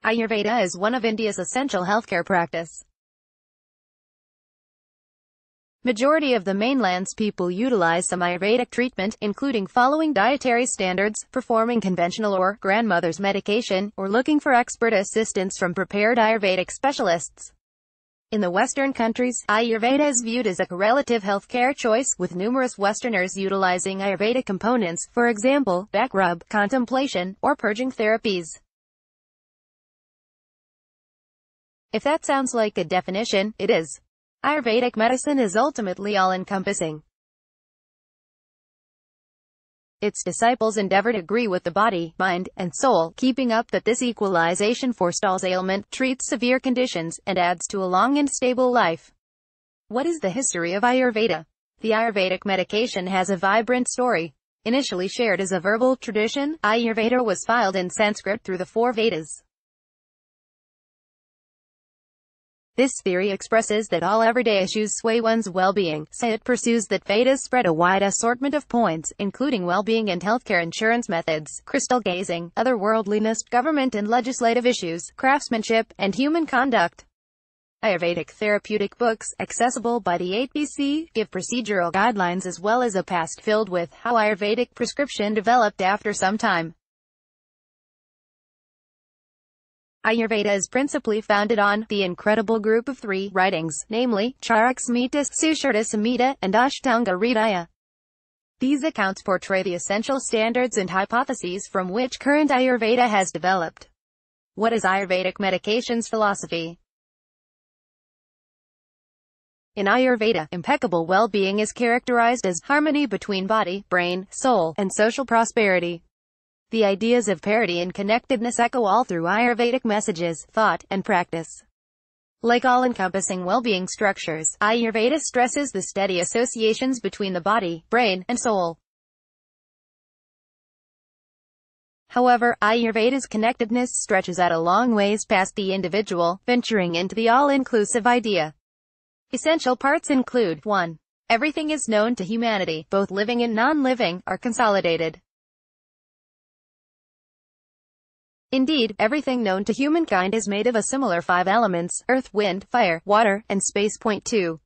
Ayurveda is one of India's essential healthcare practice. Majority of the mainland's people utilize some Ayurvedic treatment, including following dietary standards, performing conventional or grandmother's medication, or looking for expert assistance from prepared Ayurvedic specialists. In the Western countries, Ayurveda is viewed as a correlative healthcare choice, with numerous Westerners utilizing Ayurvedic components, for example, back rub, contemplation, or purging therapies. If that sounds like a definition, it is. Ayurvedic medicine is ultimately all-encompassing. Its disciples endeavor to agree with the body, mind, and soul, keeping up that this equalization forestalls ailment, treats severe conditions, and adds to a long and stable life. What is the history of Ayurveda? The Ayurvedic medication has a vibrant story. Initially shared as a verbal tradition, Ayurveda was filed in Sanskrit through the four Vedas. This theory expresses that all everyday issues sway one's well-being, so it pursues that Vedas spread a wide assortment of points, including well-being and healthcare insurance methods, crystal gazing, otherworldliness, government and legislative issues, craftsmanship, and human conduct. Ayurvedic therapeutic books, accessible by the 8BC, give procedural guidelines as well as a past filled with how Ayurvedic prescription developed after some time. Ayurveda is principally founded on the incredible group of three writings, namely, Charaksmita, Sushruta Samhita, and Ashtanga Hridaya. These accounts portray the essential standards and hypotheses from which current Ayurveda has developed. What is Ayurvedic medications philosophy? In Ayurveda, impeccable well-being is characterized as harmony between body, brain, soul, and social prosperity. The ideas of parity and connectedness echo all through Ayurvedic messages, thought, and practice. Like all-encompassing well-being structures, Ayurveda stresses the steady associations between the body, brain, and soul. However, Ayurveda's connectedness stretches out a long ways past the individual, venturing into the all-inclusive idea. Essential parts include 1. Everything is known to humanity, both living and non-living, are consolidated. Indeed, everything known to humankind is made of a similar 5 elements: earth, wind, fire, water, and space. 2.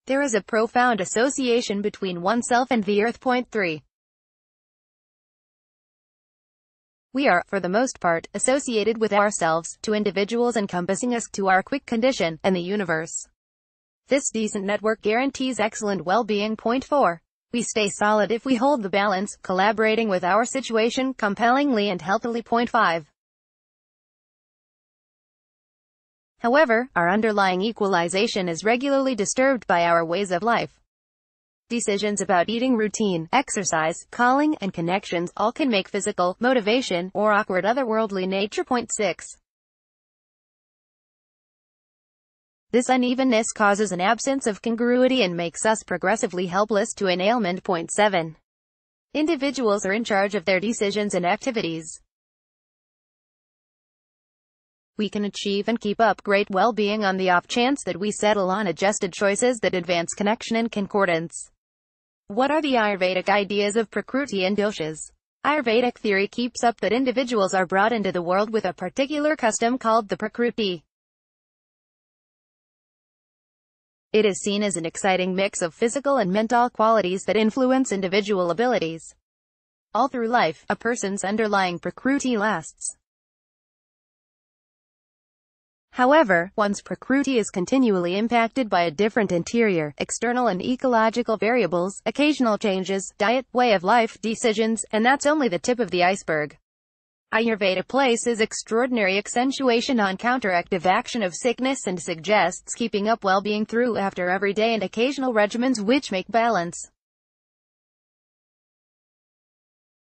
There is a profound association between oneself and the earth. 3. We are, for the most part, associated with ourselves, to individuals encompassing us, to our quick condition, and the universe. This decent network guarantees excellent well-being. 4. We stay solid if we hold the balance, collaborating with our situation compellingly and healthily. 5. However, our underlying equalization is regularly disturbed by our ways of life. Decisions about eating, routine, exercise, calling, and connections all can make physical, motivation, or awkward otherworldly nature. 6. This unevenness causes an absence of congruity and makes us progressively helpless to an ailment. 7. Individuals are in charge of their decisions and activities. We can achieve and keep up great well-being on the off chance that we settle on adjusted choices that advance connection and concordance. What are the Ayurvedic ideas of Prakruti and doshas? Ayurvedic theory keeps up that individuals are brought into the world with a particular custom called the Prakruti. It is seen as an exciting mix of physical and mental qualities that influence individual abilities. All through life, a person's underlying Prakruti lasts. However, one's Prakruti is continually impacted by a different interior, external and ecological variables, occasional changes, diet, way of life, decisions, and that's only the tip of the iceberg. Ayurveda places extraordinary accentuation on counteractive action of sickness and suggests keeping up well-being through after everyday and occasional regimens which make balance.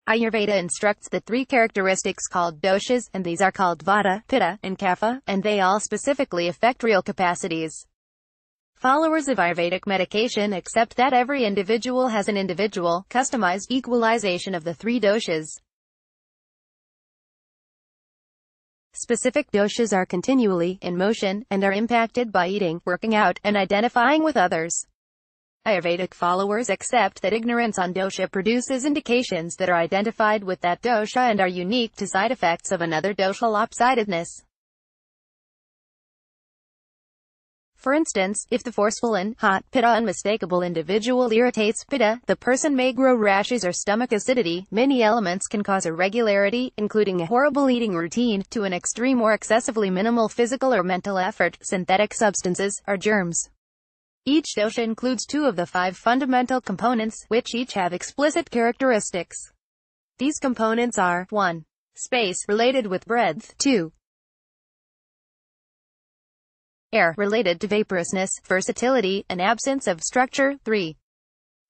Ayurveda instructs the 3 characteristics called doshas, and these are called vata, pitta, and kapha, and they all specifically affect real capacities. Followers of Ayurvedic medication accept that every individual has an individual, customized equalization of the 3 doshas. Specific doshas are continually in motion, and are impacted by eating, working out, and identifying with others. Ayurvedic followers accept that ignorance on dosha produces indications that are identified with that dosha and are unique to side effects of another dosha lopsidedness. For instance, if the forceful and hot pitta unmistakable individual irritates pitta, the person may grow rashes or stomach acidity. Many elements can cause irregularity, including a horrible eating routine, to an extreme or excessively minimal physical or mental effort, synthetic substances, or germs. Each dosha includes 2 of the 5 fundamental components, which each have explicit characteristics. These components are 1. Space, related with breadth. 2. Air, related to vaporousness, versatility, and absence of structure. 3.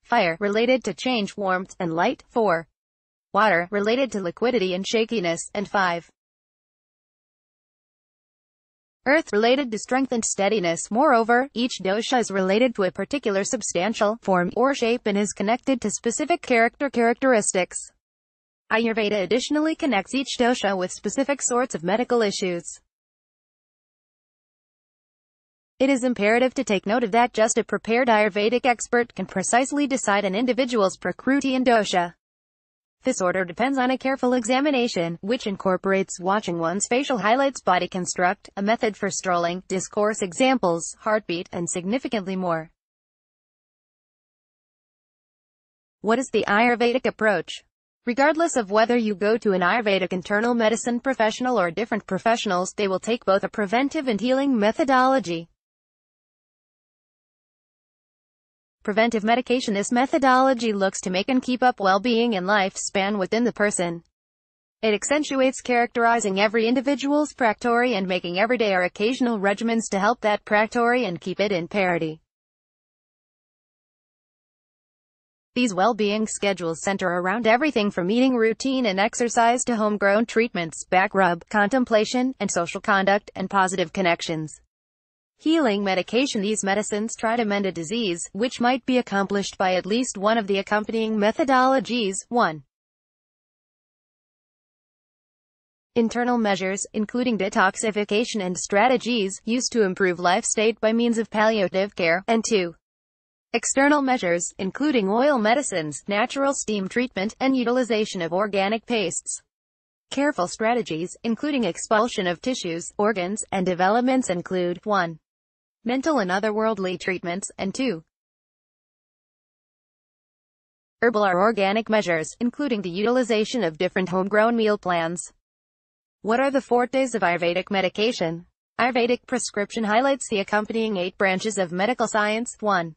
Fire, related to change, warmth, and light. 4. Water, related to liquidity and shakiness. And 5. Earth, related to strength and steadiness. Moreover, each dosha is related to a particular substantial form or shape and is connected to specific characteristics. Ayurveda additionally connects each dosha with specific sorts of medical issues. It is imperative to take note of that just a prepared Ayurvedic expert can precisely decide an individual's prakriti and dosha. This order depends on a careful examination, which incorporates watching one's facial highlights, body construct, a method for strolling, discourse examples, heartbeat, and significantly more. What is the Ayurvedic approach? Regardless of whether you go to an Ayurvedic internal medicine professional or different professionals, they will take both a preventive and healing methodology. Preventive medication. This methodology looks to make and keep up well-being and lifespan within the person. It accentuates characterizing every individual's practory and making everyday or occasional regimens to help that practory and keep it in parity. These well-being schedules center around everything from eating routine and exercise to homegrown treatments, back rub, contemplation, and social conduct, and positive connections. Healing medication. These medicines try to mend a disease, which might be accomplished by at least one of the accompanying methodologies. 1. Internal measures, including detoxification and strategies, used to improve life state by means of palliative care. And 2. External measures, including oil medicines, natural steam treatment, and utilization of organic pastes. Careful strategies, including expulsion of tissues, organs, and developments include 1. Mental and otherworldly treatments, and 2. Herbal or organic measures, including the utilization of different homegrown meal plans. What are the fortes of Ayurvedic medication? Ayurvedic prescription highlights the accompanying 8 branches of medical science. 1.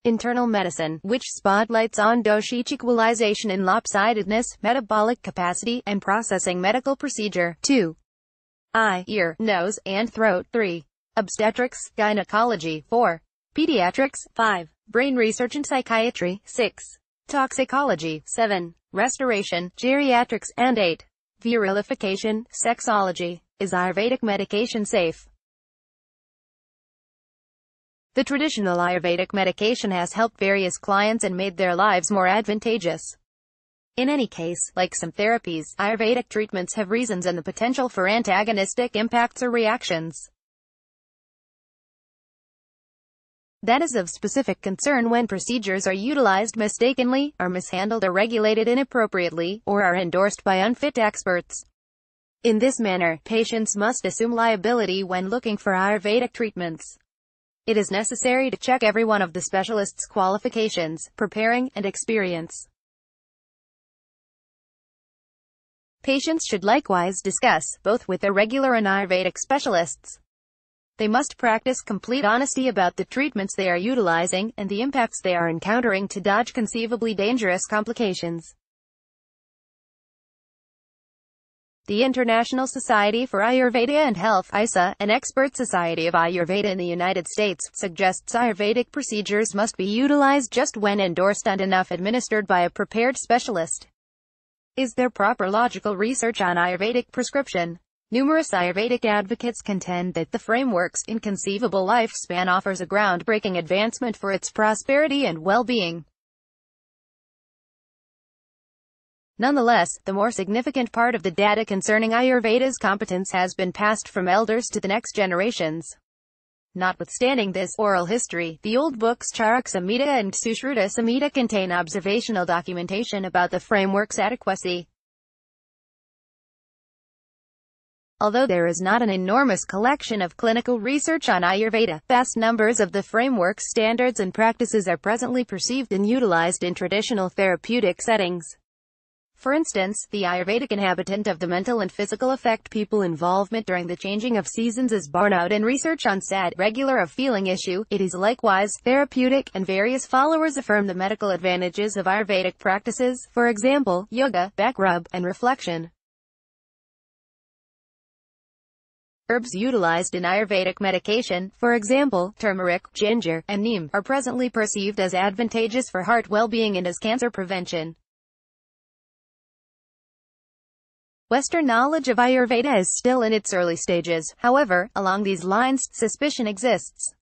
Internal medicine, which spotlights on doshic equalization and lopsidedness, metabolic capacity, and processing medical procedure. 2. Eye, ear, nose, and throat. 3. Obstetrics, gynecology. 4. Pediatrics. 5. Brain research and psychiatry. 6. Toxicology. 7. Restoration, geriatrics. And 8. Virilification, sexology. Is Ayurvedic medication safe? The traditional Ayurvedic medication has helped various clients and made their lives more advantageous. In any case, like some therapies, Ayurvedic treatments have reasons and the potential for antagonistic impacts or reactions. That is of specific concern when procedures are utilized mistakenly, are mishandled or regulated inappropriately, or are endorsed by unfit experts. In this manner, patients must assume liability when looking for Ayurvedic treatments. It is necessary to check every one of the specialist's qualifications, preparing, and experience. Patients should likewise discuss, both with their regular and Ayurvedic specialists. They must practice complete honesty about the treatments they are utilizing, and the impacts they are encountering to dodge conceivably dangerous complications. The International Society for Ayurveda and Health, ISA, an expert society of Ayurveda in the United States, suggests Ayurvedic procedures must be utilized just when endorsed and enough administered by a prepared specialist. Is there proper logical research on Ayurvedic prescription? Numerous Ayurvedic advocates contend that the framework's inconceivable lifespan offers a groundbreaking advancement for its prosperity and well-being. Nonetheless, the more significant part of the data concerning Ayurveda's competence has been passed from elders to the next generations. Notwithstanding this oral history, the old books Charak Samhita and Sushruta Samhita contain observational documentation about the framework's adequacy. Although there is not an enormous collection of clinical research on Ayurveda, vast numbers of the framework's standards and practices are presently perceived and utilized in traditional therapeutic settings. For instance, the Ayurvedic inhabitant of the mental and physical affect people involvement during the changing of seasons is borne out in research on sad, regular of feeling issue. It is likewise therapeutic, and various followers affirm the medical advantages of Ayurvedic practices, for example, yoga, back rub, and reflection. Herbs utilized in Ayurvedic medication, for example, turmeric, ginger, and neem, are presently perceived as advantageous for heart well-being and as cancer prevention. Western knowledge of Ayurveda is still in its early stages. However, along these lines, suspicion exists.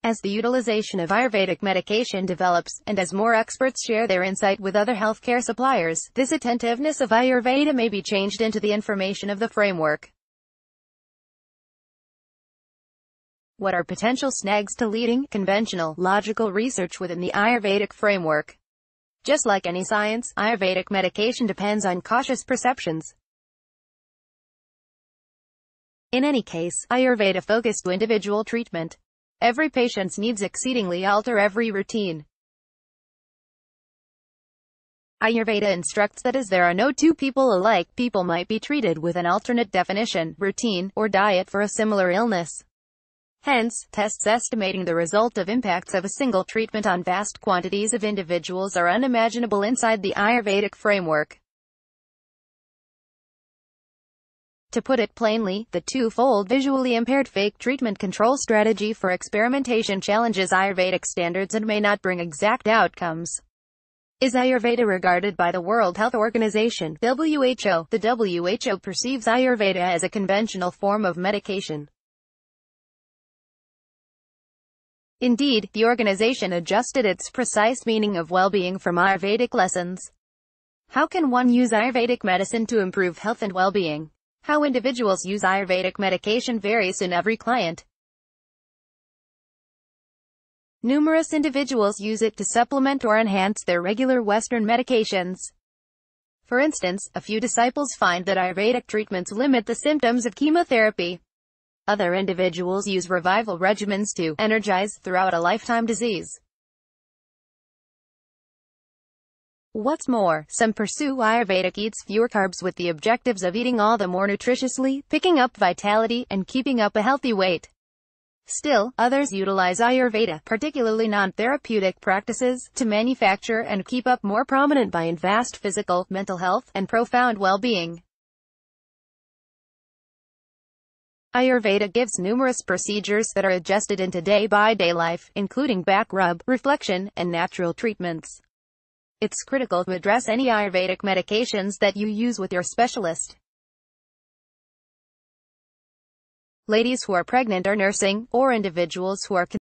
As the utilization of Ayurvedic medication develops, and as more experts share their insight with other healthcare suppliers, this attentiveness of Ayurveda may be changed into the information of the framework. What are potential snags to leading, conventional, logical research within the Ayurvedic framework? Just like any science, Ayurvedic medication depends on cautious perceptions. In any case, Ayurveda focused individual treatment. Every patient's needs exceedingly alter every routine. Ayurveda instructs that as there are no two people alike, people might be treated with an alternate definition, routine, or diet for a similar illness. Hence, tests estimating the result of impacts of a single treatment on vast quantities of individuals are unimaginable inside the Ayurvedic framework. To put it plainly, the two-fold visually impaired fake treatment control strategy for experimentation challenges Ayurvedic standards and may not bring exact outcomes. Is Ayurveda regarded by the World Health Organization (WHO)? The WHO perceives Ayurveda as a conventional form of medication. Indeed, the organization adjusted its precise meaning of well-being from Ayurvedic lessons. How can one use Ayurvedic medicine to improve health and well-being? How individuals use Ayurvedic medication varies in every client. Numerous individuals use it to supplement or enhance their regular Western medications. For instance, a few disciples find that Ayurvedic treatments limit the symptoms of chemotherapy. Other individuals use revival regimens to energize throughout a lifetime disease. What's more, some pursue Ayurvedic eats fewer carbs with the objectives of eating all the more nutritiously, picking up vitality, and keeping up a healthy weight. Still, others utilize Ayurveda, particularly non-therapeutic practices, to manufacture and keep up more prominent by in vast physical, mental health, and profound well-being. Ayurveda gives numerous procedures that are adjusted into day-by-day life, including back rub, reflection, and natural treatments. It's critical to address any Ayurvedic medications that you use with your specialist. Ladies who are pregnant or nursing, or individuals who are